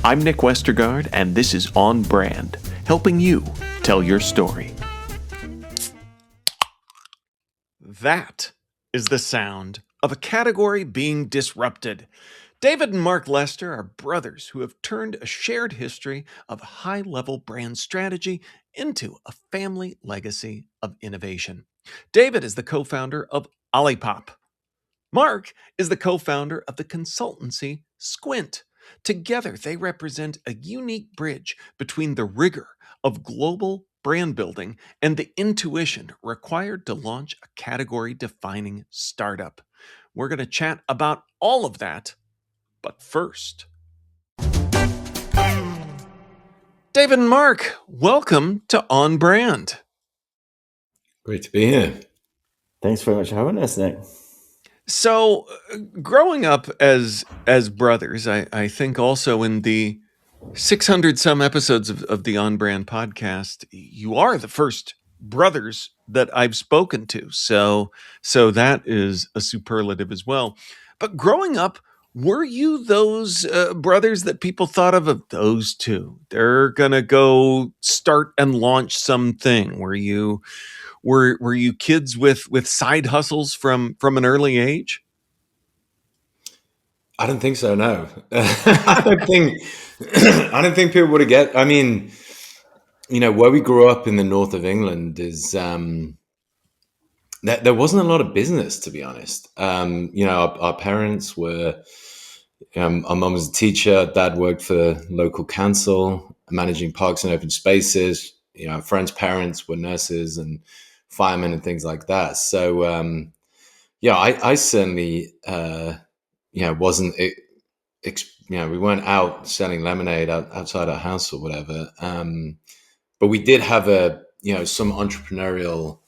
I'm Nick Westergaard, and this is On Brand, helping you tell your story. That is the sound of a category being disrupted. David and Mark Lester are brothers who have turned a shared history of high-level brand strategy into a family legacy of innovation. David is the co-founder of OLIPOP. Mark is the co-founder of the consultancy Squint. Together, they represent a unique bridge between the rigor of global brand building and the intuition required to launch a category-defining startup. We're going to chat about all of that, but first, David and Mark, welcome to On Brand. Great to be here. Thanks very much for having us, Nick. So, growing up as brothers, I think also in the 600 some episodes of the On Brand podcast, you are the first brothers that I've spoken to. So that is a superlative as well. But growing up, were you those brothers that people thought of those two? They're gonna go start and launch something. Were you kids with side hustles from an early age? I don't think so. No, I don't think people would get. I mean, where we grew up in the north of England is there wasn't a lot of business, to be honest. Our parents were. Our mum was a teacher. Dad worked for local council, managing parks and open spaces. Our friends' parents were nurses and firemen and things like that. So, I certainly, wasn't, we weren't out selling lemonade outside our house or whatever. But we did have some entrepreneurial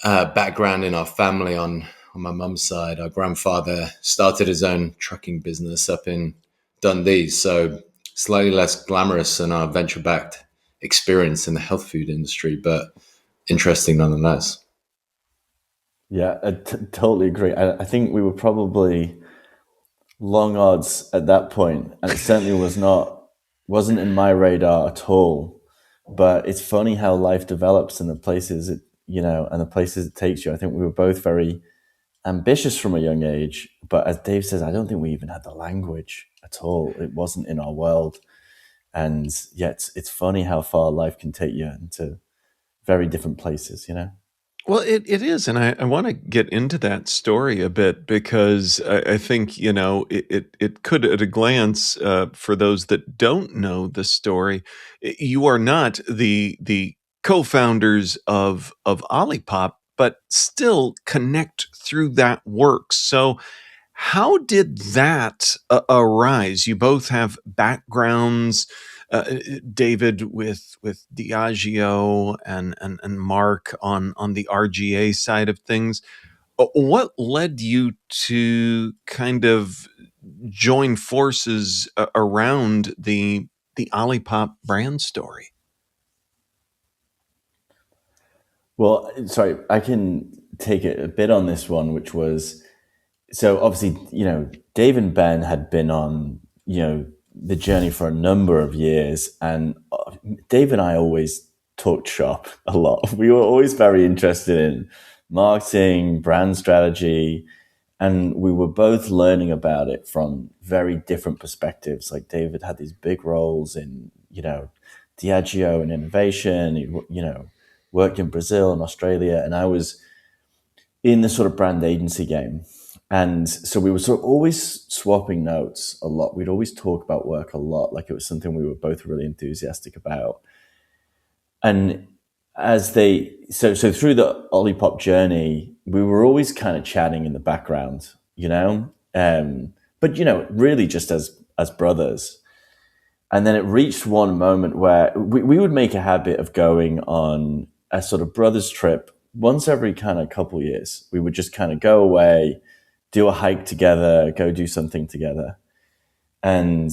background in our family on my mum's side. Our grandfather started his own trucking business up in Dundee. So slightly less glamorous than our venture-backed experience in the health food industry, but interesting nonetheless. Yeah, I totally agree. I think we were probably long odds at that point, and it certainly wasn't in my radar at all. But it's funny how life develops and the places and the places it takes you. I think we were both very ambitious from a young age, but as Dave says, I don't think we even had the language at all. It wasn't in our world. And yet it's funny how far life can take you into very different places, Well, it is. And I want to get into that story a bit because I think, it could at a glance, for those that don't know the story, you are not the co-founders of OLIPOP, but still connect through that work. So how did that arise? You both have backgrounds, David with Diageo and Mark on the RGA side of things. What led you to kind of join forces around the OLIPOP brand story? Well, sorry, I can take it a bit on this one, which was, so obviously, Dave and Ben had been on, the journey for a number of years, and Dave and I always talked shop a lot. We were always very interested in marketing, brand strategy, and we were both learning about it from very different perspectives. Like David had these big roles in, Diageo and innovation, he, worked in Brazil and Australia, and I was in the sort of brand agency game. And so we were sort of always swapping notes a lot. We'd always talk about work a lot, like it was something we were both really enthusiastic about. And so through the OLIPOP journey, we were always kind of chatting in the background, but really just as brothers. And then it reached one moment where we would make a habit of going on a sort of brothers trip once every kind of couple years. We would just kind of go away, do a hike together, go do something together. And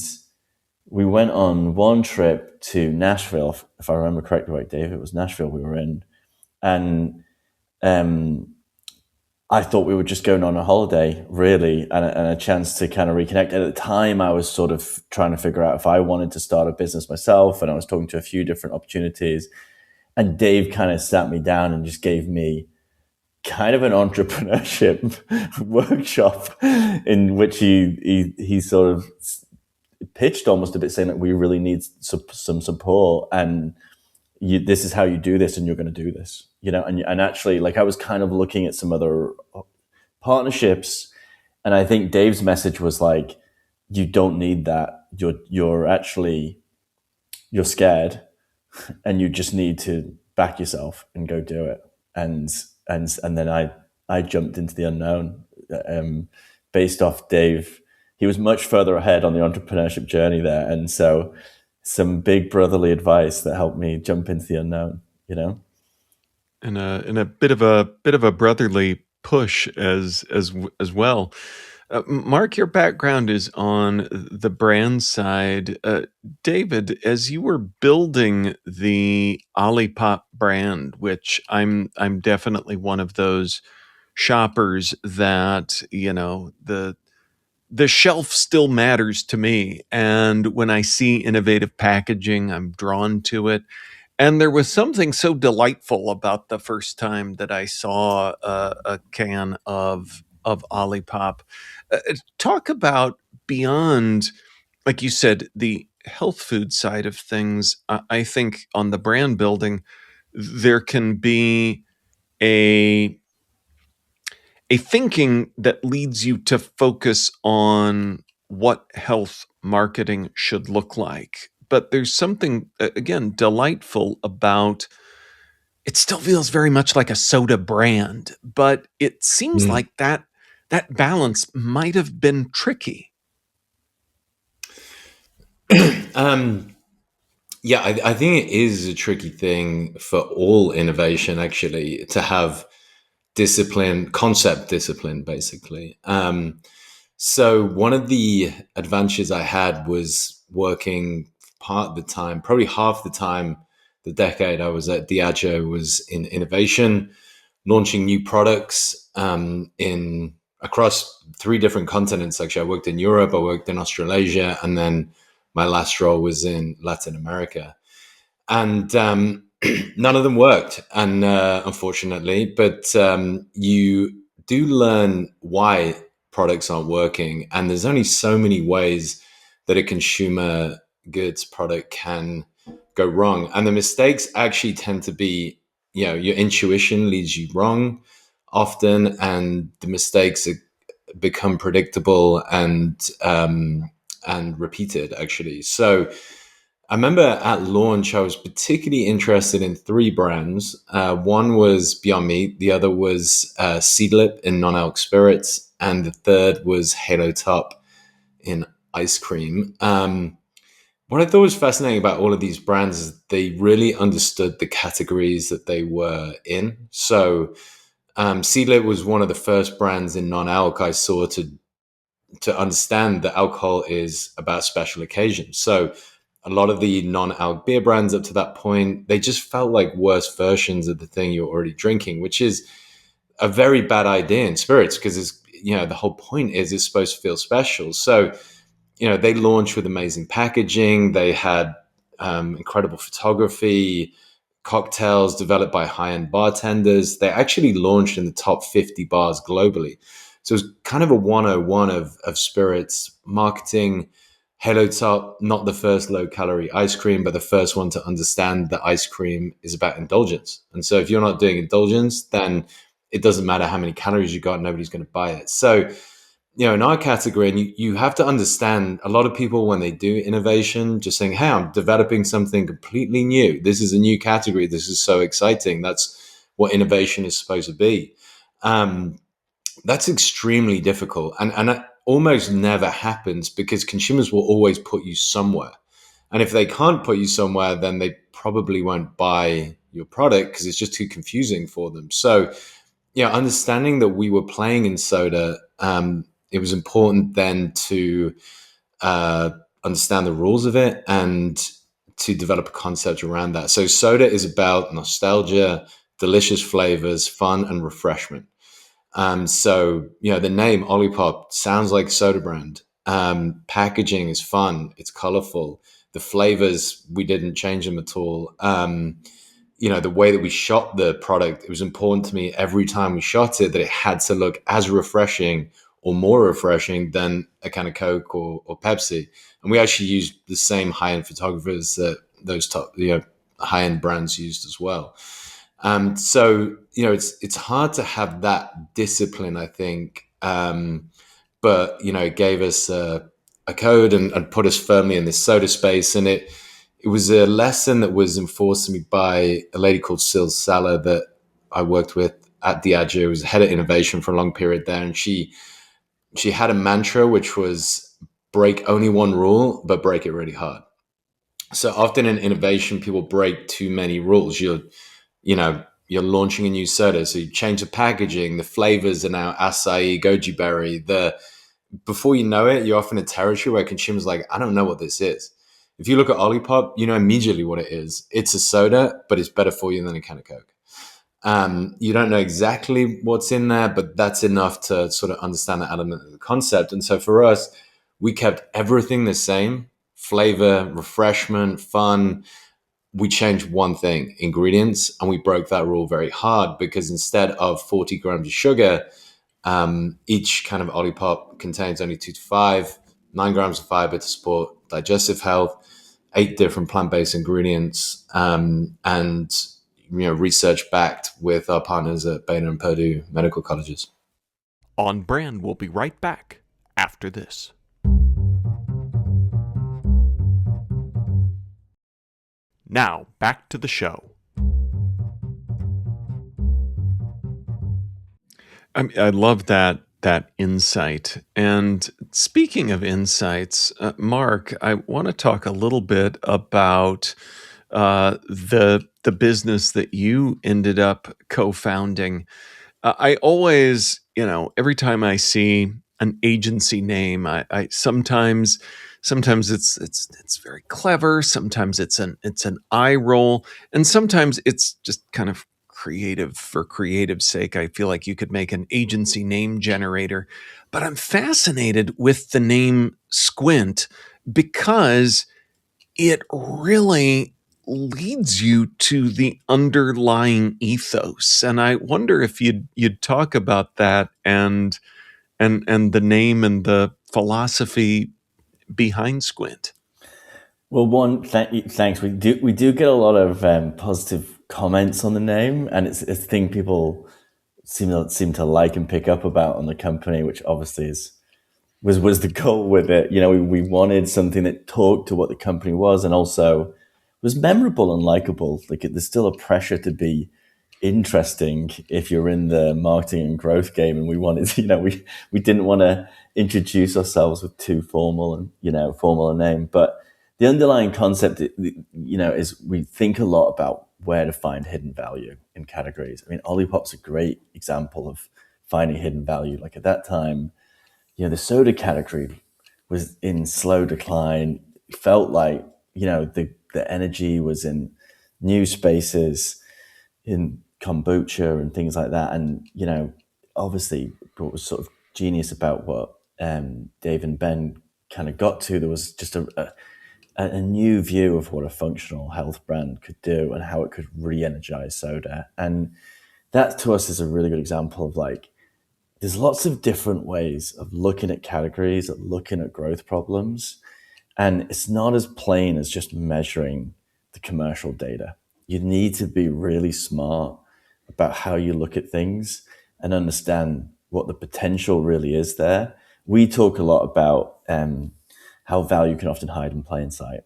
we went on one trip to Nashville, if I remember correctly, right, Dave? It was Nashville we were in. And I thought we were just going on a holiday, really, and a chance to kind of reconnect. At the time, I was sort of trying to figure out if I wanted to start a business myself, and I was talking to a few different opportunities. And Dave kind of sat me down and just gave me kind of an entrepreneurship workshop in which he sort of pitched almost a bit, saying that we really need some support, and this is how you do this, and you're going to do this, and actually, like, I was kind of looking at some other partnerships, and I think Dave's message was like, you don't need that. You're scared, and you just need to back yourself and go do it. And then I jumped into the unknown, based off Dave. He was much further ahead on the entrepreneurship journey there, and so some big brotherly advice that helped me jump into the unknown. And a bit of a brotherly push as well. Mark, your background is on the brand side. David, as you were building the OLIPOP brand, which I'm definitely one of those shoppers that, the shelf still matters to me. And when I see innovative packaging, I'm drawn to it. And there was something so delightful about the first time that I saw a can of Olipop. Talk about beyond, like you said, the health food side of things. I think on the brand building, there can be a thinking that leads you to focus on what health marketing should look like. But there's something, again, delightful about it. Still feels very much like a soda brand, but it seems like that balance might have been tricky. Yeah, I think it is a tricky thing for all innovation, actually, to have concept discipline, basically. So one of the advantages I had was working part of the time, probably half the time, the decade I was at Diageo was in innovation, launching new products across 3 different continents. Actually, I worked in Europe, I worked in Australasia, and then my last role was in Latin America. And none of them worked, and unfortunately, but you do learn why products aren't working, and there's only so many ways that a consumer goods product can go wrong, and the mistakes actually tend to be, your intuition leads you wrong often, and the mistakes become predictable and repeated, actually. So I remember at launch, I was particularly interested in 3 brands. One was Beyond Meat, the other was Seedlip in non-alc spirits, and the third was Halo Top in ice cream. What I thought was fascinating about all of these brands is they really understood the categories that they were in. So Seedlip was one of the first brands in non-alc I saw to understand that alcohol is about special occasions. So a lot of the non-alc beer brands up to that point, they just felt like worse versions of the thing you're already drinking, which is a very bad idea in spirits, because it's, the whole point is it's supposed to feel special. So, they launched with amazing packaging. They had incredible photography, cocktails developed by high-end bartenders. They actually launched in the top 50 bars globally. So it was kind of a 101 of spirits marketing. Halo Top, not the first low-calorie ice cream, but the first one to understand that ice cream is about indulgence. And so if you're not doing indulgence, then it doesn't matter how many calories you got, nobody's going to buy it. So, in our category, and you have to understand, a lot of people, when they do innovation, just saying, hey, I'm developing something completely new. This is a new category. This is so exciting. That's what innovation is supposed to be. That's extremely difficult. And that almost never happens, because consumers will always put you somewhere. And if they can't put you somewhere, then they probably won't buy your product because it's just too confusing for them. So, understanding that we were playing in soda, it was important then to understand the rules of it and to develop a concept around that. So soda is about nostalgia, delicious flavors, fun, and refreshment. So, the name Olipop sounds like soda brand. Packaging is fun. It's colorful. The flavors, we didn't change them at all. The way that we shot the product, it was important to me every time we shot it that it had to look as refreshing or more refreshing than a can of Coke or Pepsi. And we actually used the same high-end photographers that those top, high-end brands used as well. So it's hard to have that discipline, I think. But it gave us a code and put us firmly in this soda space, and it was a lesson that was enforced to me by a lady called Sil Saller that I worked with at Diageo. Was head of innovation for a long period there, and she had a mantra which was break only one rule, but break it really hard. So often in innovation, people break too many rules. You're launching a new soda, so you change the packaging, the flavors are now acai, goji berry. Before you know it, you're off in a territory where consumers are like, I don't know what this is. If you look at Olipop, you know immediately what it is. It's a soda, but it's better for you than a can of Coke. You don't know exactly what's in there, but that's enough to sort of understand that element of the concept. And so for us, we kept everything the same: flavor, refreshment, fun. We changed one thing: ingredients, and we broke that rule very hard, because instead of 40 grams of sugar, each kind of Olipop contains only 2 to 5, 9 grams of fiber to support digestive health, 8 different plant-based ingredients, and research backed with our partners at Baylor and Purdue medical colleges. On Brand will be right back after this. Now, back to the show. I love that insight. And speaking of insights, Mark, I want to talk a little bit about the business that you ended up co-founding. I always, every time I see an agency name, I sometimes it's very clever, sometimes it's an eye roll, and sometimes it's just kind of creative for creative's sake. I feel like you could make an agency name generator, but I'm fascinated with the name Squint because it really leads you to the underlying ethos. And I wonder if you'd talk about that and the name and the philosophy behind Squint. Well, one, thanks. We do get a lot of positive comments on the name, and it's a thing people seem to like and pick up about on the company, which obviously was the goal with it. We wanted something that talked to what the company was and also was memorable and likable. Like, there's still a pressure to be interesting if you're in the marketing and growth game, and we wanted, we didn't want to introduce ourselves with too formal a name, but the underlying concept, is we think a lot about where to find hidden value in categories. I mean, Olipop's a great example of finding hidden value. Like, at that time, the soda category was in slow decline. It felt like, the energy was in new spaces, in kombucha and things like that. And, obviously what was sort of genius about what Dave and Ben kind of got to, there was just a new view of what a functional health brand could do and how it could re-energize soda. And that to us is a really good example of, like, there's lots of different ways of looking at categories, of looking at growth problems. And it's not as plain as just measuring the commercial data. You need to be really smart about how you look at things and understand what the potential really is there. We talk a lot about how value can often hide in plain sight.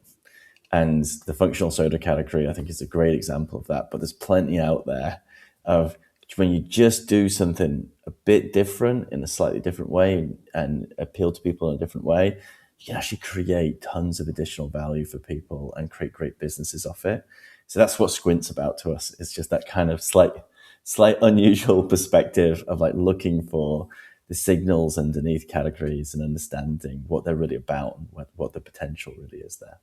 And the functional soda category, I think, is a great example of that. But there's plenty out there of when you just do something a bit different in a slightly different way and appeal to people in a different way, you can actually create tons of additional value for people and create great businesses off it. So that's what Squint's about to us. It's just that kind of slight unusual perspective of, like, looking for the signals underneath categories and understanding what they're really about and what the potential really is there.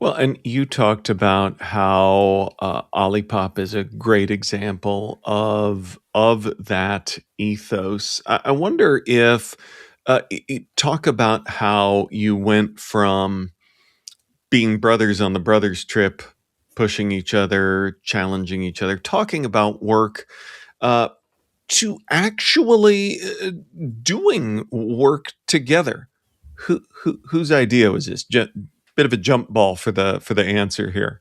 Well, and you talked about how Olipop is a great example of that ethos. I wonder if talk about how you went from being brothers on the brothers trip, pushing each other, challenging each other, talking about work, uh, to actually doing work together. Whose idea was this? Bit of a jump ball for the answer here.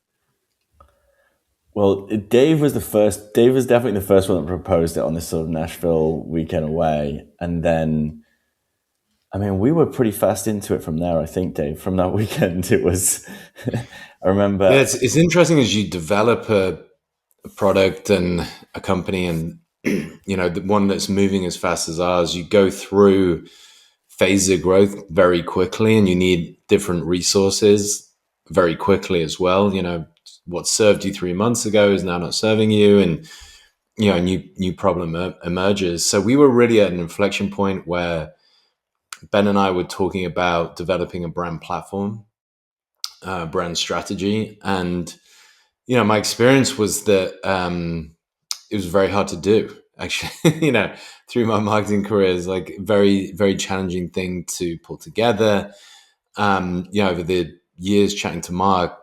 Well, Dave was the first. Dave was definitely the first one that proposed it on this sort of Nashville weekend away, and then, I mean, we were pretty fast into it from there. I think, Dave, from that weekend, it was. I Yeah, remember. it's interesting as you develop a product and a company, and the one that's moving as fast as ours, you go through phases of growth very quickly, and you need different resources very quickly as well. What served you 3 months ago is now not serving you, and a new problem emerges. So we were really at an inflection point where Ben and I were talking about developing a brand platform, brand strategy, and my experience was that it was very hard to do. Actually, through my marketing career, is like very, very challenging thing to pull together. Over the years chatting to Mark,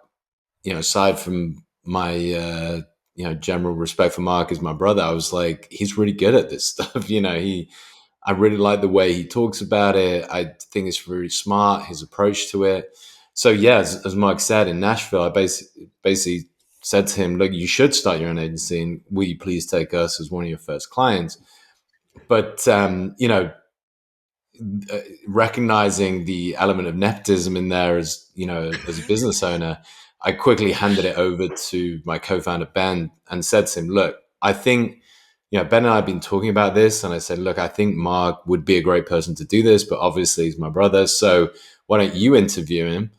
aside from my general respect for Mark as my brother, I was like, he's really good at this stuff. I really like the way he talks about it. I think it's really smart, his approach to it. So yeah, as Mark said, in Nashville, I basically said to him, look, you should start your own agency, and will you please take us as one of your first clients? But recognizing the element of nepotism in there as a business owner, I quickly handed it over to my co-founder Ben and said to him, look, I think Ben and I have been talking about this, and I said, look, I think Mark would be a great person to do this, but obviously he's my brother, so why don't you interview him,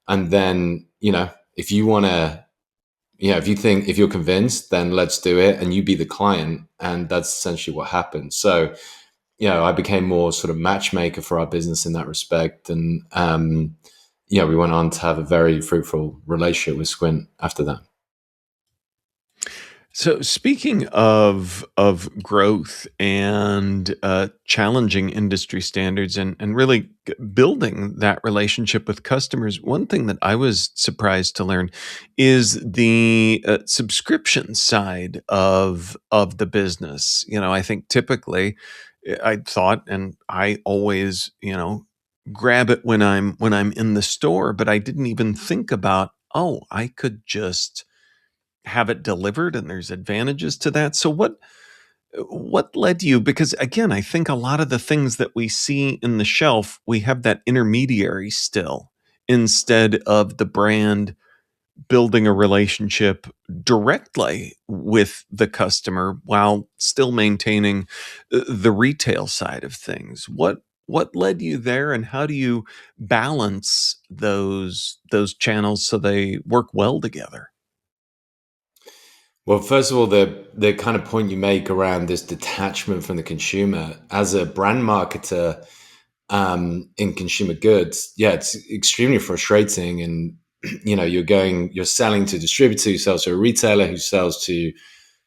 and then if you want to, if you're convinced, then let's do it, and you be the client. And that's essentially what happened. So I became more sort of matchmaker for our business in that respect. And, we went on to have a very fruitful relationship with Squint after that. So speaking of growth and challenging industry standards and really building that relationship with customers, one thing that I was surprised to learn is the subscription side of the business. I think typically I thought, and I always grab it when I'm in the store, but I didn't even think about, oh, I could just have it delivered and there's advantages to that. So what led you, because again, I think a lot of the things that we see in the shelf, we have that intermediary still instead of the brand building a relationship directly with the customer while still maintaining the retail side of things. What led you there, and how do you balance those channels so they work well together? Well, first of all, the kind of point you make around this detachment from the consumer as a brand marketer, in consumer goods, yeah, it's extremely frustrating. And you're selling to a distributor who sells to a retailer who sells to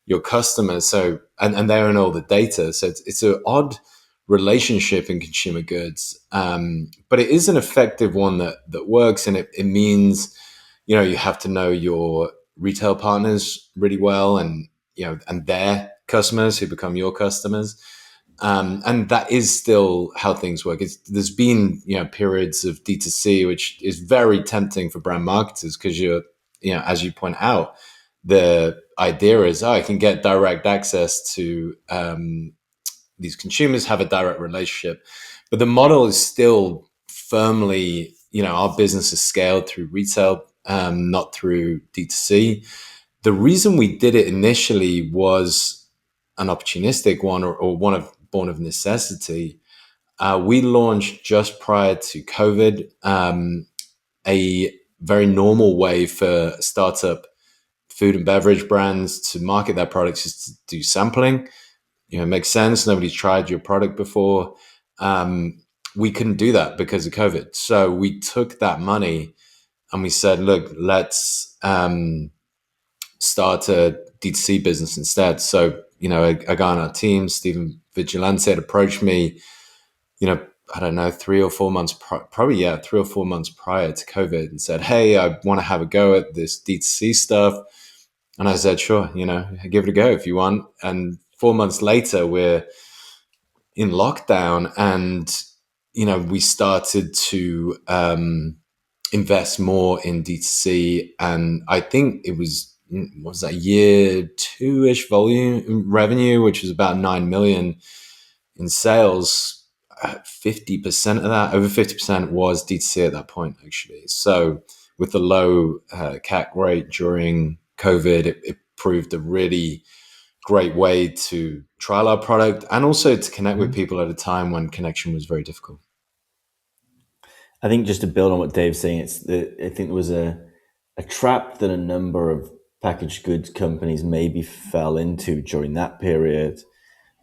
your customers. So and they own all the data. So it's an odd relationship in consumer goods, but it is an effective one that works, and it means you have to know your retail partners really well, and and their customers who become your customers. And that is still how things work. There's been periods of D2C, which is very tempting for brand marketers, because as you point out, the idea is, I can get direct access to these consumers, have a direct relationship, but the model is still firmly, our business is scaled through retail, not through D2C. The reason we did it initially was an opportunistic one, or one born of necessity. We launched just prior to COVID, a very normal way for startup food and beverage brands to market their products is to do sampling. It makes sense. Nobody's tried your product before. We couldn't do that because of COVID. So we took that money, and we said, look, let's start a D2C business instead. So, a guy on our team, Stephen Vigilante, had approached me, I don't know, 3 or 4 months, probably 3 or 4 months prior to COVID, and said, hey, I want to have a go at this D2C stuff. And I said, sure, give it a go if you want. And 4 months later, we're in lockdown, and we started to invest more in D2C, and I think it was, what was that, year two-ish volume revenue, which was about 9 million in sales. 50% of that, over 50%, was D2C at that point, actually. So with the low CAC rate during COVID, it proved a really great way to trial our product and also to connect with people at a time when connection was very difficult. I think just to build on what Dave's saying, I think there was a trap that a number of packaged goods companies maybe fell into during that period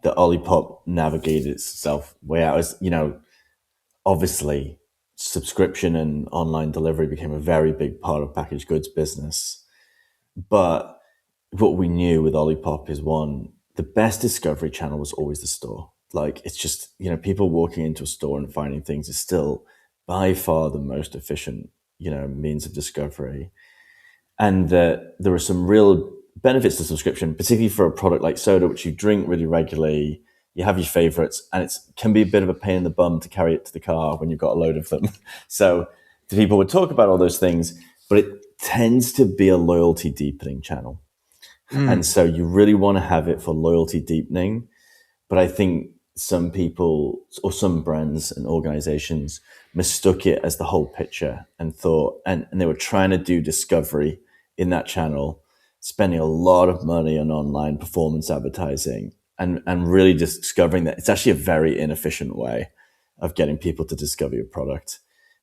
that Olipop navigated itself way out. As obviously subscription and online delivery became a very big part of packaged goods business. But what we knew with Olipop is, one, the best discovery channel was always the store. Like, it's just, people walking into a store and finding things is still by far the most efficient, means of discovery. And there are some real benefits to subscription, particularly for a product like soda, which you drink really regularly. You have your favorites, and it can be a bit of a pain in the bum to carry it to the car when you've got a load of them. So the people would talk about all those things, but it tends to be a loyalty deepening channel. And so you really want to have it for loyalty deepening. But I think some people or some brands and organizations mistook it as the whole picture and thought, and they were trying to do discovery in that channel, spending a lot of money on online performance advertising and really just discovering that it's actually a very inefficient way of getting people to discover your product.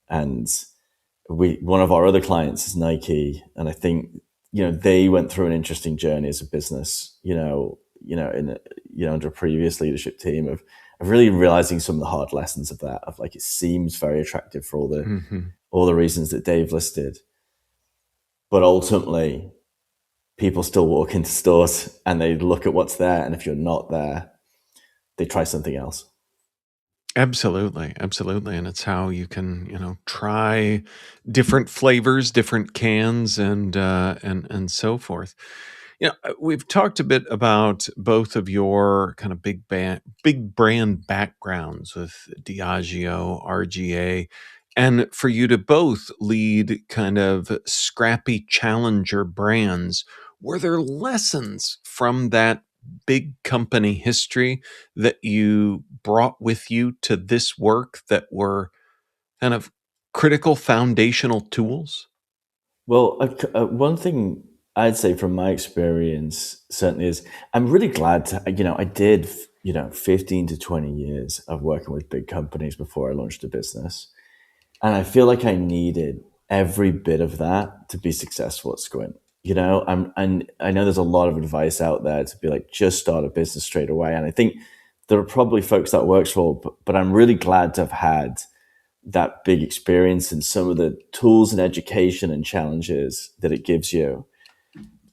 And one of our other clients is Nike, and I think they went through an interesting journey as a business, under a previous leadership team of really realizing some of the hard lessons of that. Of like, it seems very attractive for all the reasons that Dave listed, but ultimately, people still walk into stores and they look at what's there, and if you're not there, they try something else. Absolutely, absolutely, and it's how you can, try different flavors, different cans, and so forth. We've talked a bit about both of your kind of big brand backgrounds with Diageo, RGA, and for you to both lead kind of scrappy challenger brands. Were there lessons from that big company history that you brought with you to this work that were kind of critical foundational tools? Well, one thing I'd say from my experience certainly is I'm really glad to, I did, 15 to 20 years of working with big companies before I launched a business. And I feel like I needed every bit of that to be successful at Squint. And I know there's a lot of advice out there to be like, just start a business straight away. And I think there are probably folks that works for, but I'm really glad to have had that big experience and some of the tools and education and challenges that it gives you.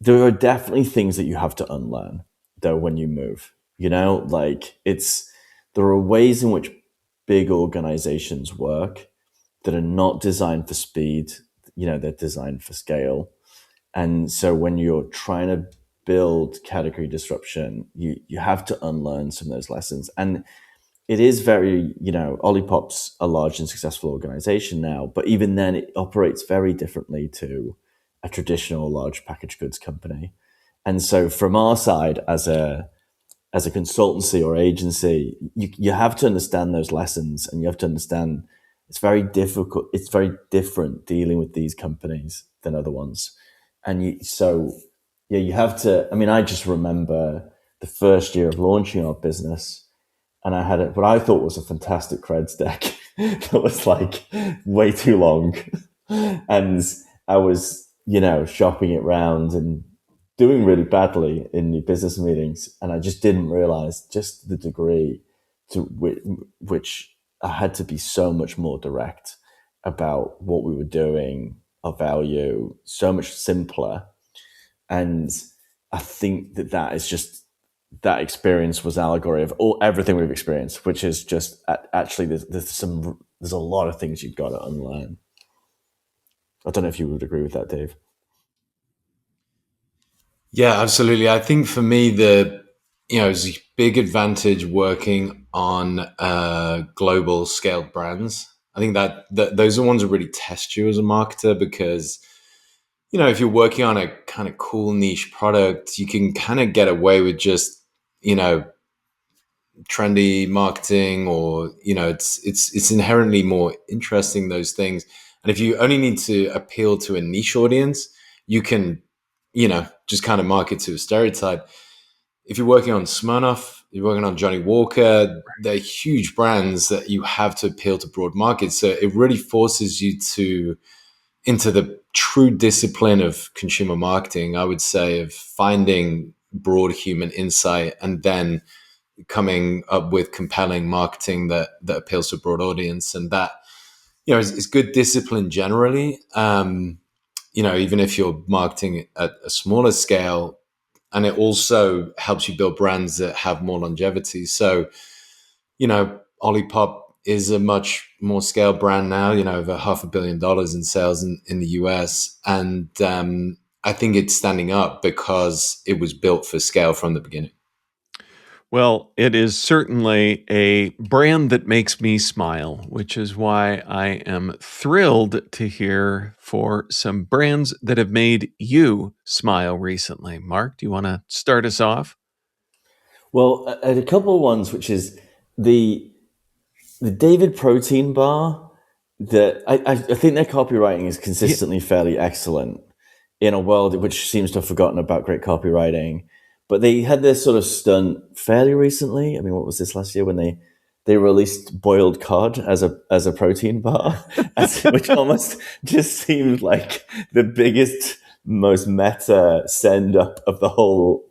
There are definitely things that you have to unlearn though when you move, there are ways in which big organizations work that are not designed for speed, they're designed for scale. And so when you're trying to build category disruption, you have to unlearn some of those lessons. And it is very, Olipop's a large and successful organization now, but even then it operates very differently to a traditional large packaged goods company. And so from our side as a consultancy or agency, you have to understand those lessons, and you have to understand it's very difficult. It's very different dealing with these companies than other ones. And you have to, I just remember the first year of launching our business, and I had what I thought was a fantastic creds deck that was like way too long. And I was, shopping it around and doing really badly in the business meetings. And I just didn't realize just the degree to which I had to be so much more direct about what we were doing of value, so much simpler. And I think that is just, that experience was allegory of everything we've experienced, which is just actually there's a lot of things you've got to unlearn. I don't know if you would agree with that, Dave. Yeah, absolutely. I think for me, it's a big advantage working on global scale brands. I think that those are the ones that really test you as a marketer, because if you're working on a kind of cool niche product, you can kind of get away with just trendy marketing, or it's inherently more interesting, those things. And if you only need to appeal to a niche audience, you can just kind of market to a stereotype. If you're working on Smirnoff, you're working on Johnny Walker, they're huge brands that you have to appeal to broad markets. So it really forces you into the true discipline of consumer marketing, I would say, of finding broad human insight and then coming up with compelling marketing that appeals to a broad audience. And that, is good discipline generally. Even if you're marketing at a smaller scale, and it also helps you build brands that have more longevity. So, Olipop is a much more scale brand now, over $500 million in sales in the US. And I think it's standing up because it was built for scale from the beginning. Well, it is certainly a brand that makes me smile, which is why I am thrilled to hear for some brands that have made you smile recently. Mark, do you want to start us off? Well, I had a couple of ones, which is the David protein bar. That I think their copywriting is consistently fairly excellent in a world which seems to have forgotten about great copywriting. But they had this sort of stunt fairly recently. I mean, what was this, last year, when they released boiled cod as a protein bar, which almost just seemed like the biggest, most meta send up of the whole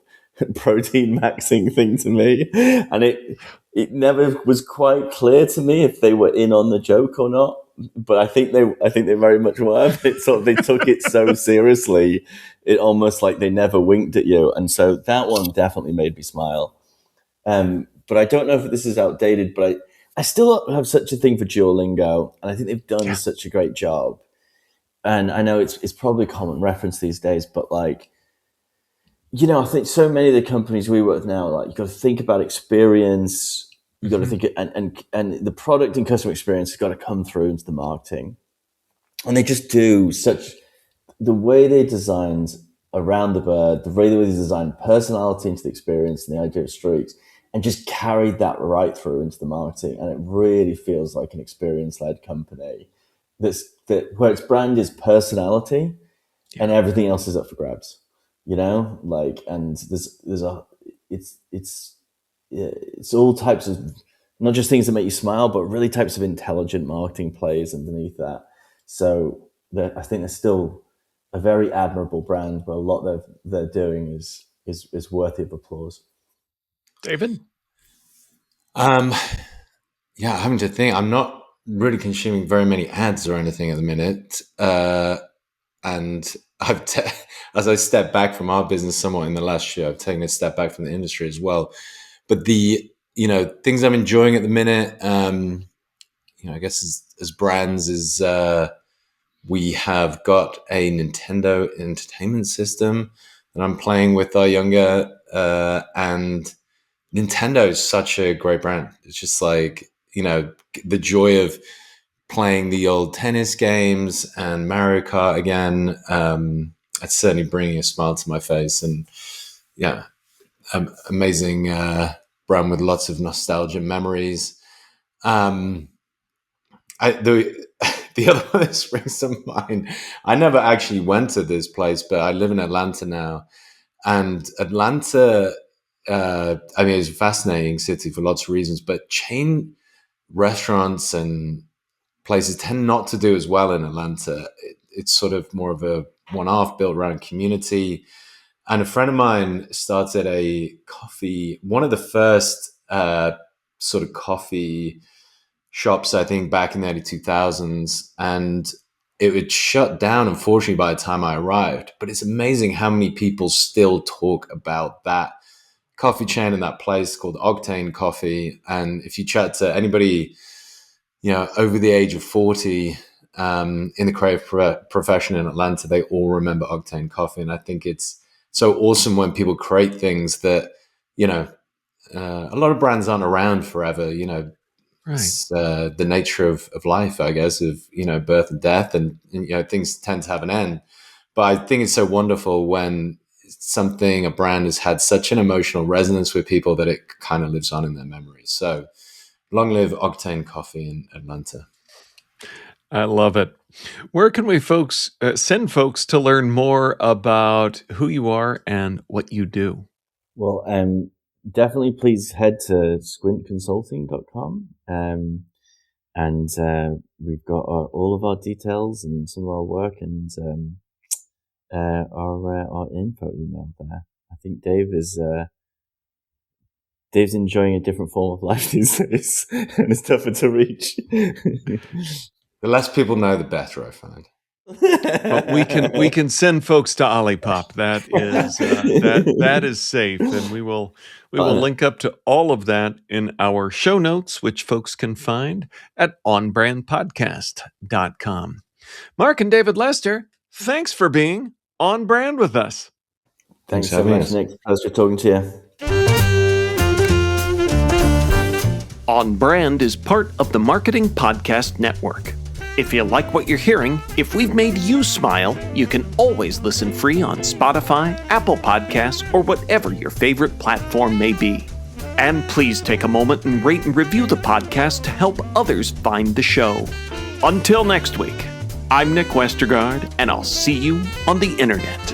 protein maxing thing to me. And it never was quite clear to me if they were in on the joke or not. But I think they very much were. But they took it so seriously, it almost like they never winked at you. And so that one definitely made me smile. But I don't know if this is outdated, but I still have such a thing for Duolingo, and I think they've done such a great job. And I know it's probably a common reference these days, but like, I think so many of the companies we work with now, like, you got to think about experience. You got to think, and the product and customer experience has got to come through into the marketing. And they just do the way they designed Around the Bird, the way they designed personality into the experience and the idea of streaks, and just carried that right through into the marketing. And it really feels like an experience-led company where its brand is personality and everything else is up for grabs. And it's all types of, not just things that make you smile, but really types of intelligent marketing plays underneath that. So I think they're still a very admirable brand, but a lot they're doing is worthy of applause. David? Yeah, having to think. I'm not really consuming very many ads or anything at the minute. And as I step back from our business somewhat in the last year, I've taken a step back from the industry as well. But the things I'm enjoying at the minute, I guess as brands, is we have got a Nintendo entertainment system that I'm playing with our younger, and Nintendo is such a great brand. It's just like, the joy of playing the old tennis games and Mario Kart again. It's certainly bringing a smile to my face, and amazing brand with lots of nostalgia memories. The other one that springs to mind, I never actually went to this place, but I live in Atlanta now, and Atlanta, it's a fascinating city for lots of reasons, but chain restaurants and places tend not to do as well in Atlanta. It's sort of more of a one-off, built around community. And a friend of mine started one of the first sort of coffee shops, I think, back in the early 2000s. And it would shut down, unfortunately, by the time I arrived. But it's amazing how many people still talk about that coffee chain in that place called Octane Coffee. And if you chat to anybody, over the age of 40 in the creative profession in Atlanta, they all remember Octane Coffee. And I think it's so awesome when people create things that, a lot of brands aren't around forever, Right. It's the nature of life, I guess, of, birth and death, and things tend to have an end. But I think it's so wonderful when a brand has had such an emotional resonance with people that it kind of lives on in their memories. So long live Octane Coffee in Atlanta. I love it. Where can we send folks to learn more about who you are and what you do? Well, definitely please head to squintconsulting.com. And we've got all of our details and some of our work and our info email there. I think Dave's enjoying a different form of life these days, and it's tougher to reach. The less people know, the better, I find. But we can send folks to OLIPOP. That is safe, and we will link up to all of that in our show notes, which folks can find at onbrandpodcast.com. Mark and David Lester, thanks for being on brand with us. Thanks so much, Nick. Pleasure talking to you. On Brand is part of the Marketing Podcast Network. If you like what you're hearing, if we've made you smile, you can always listen free on Spotify, Apple Podcasts, or whatever your favorite platform may be. And please take a moment and rate and review the podcast to help others find the show. Until next week, I'm Nick Westergaard, and I'll see you on the internet.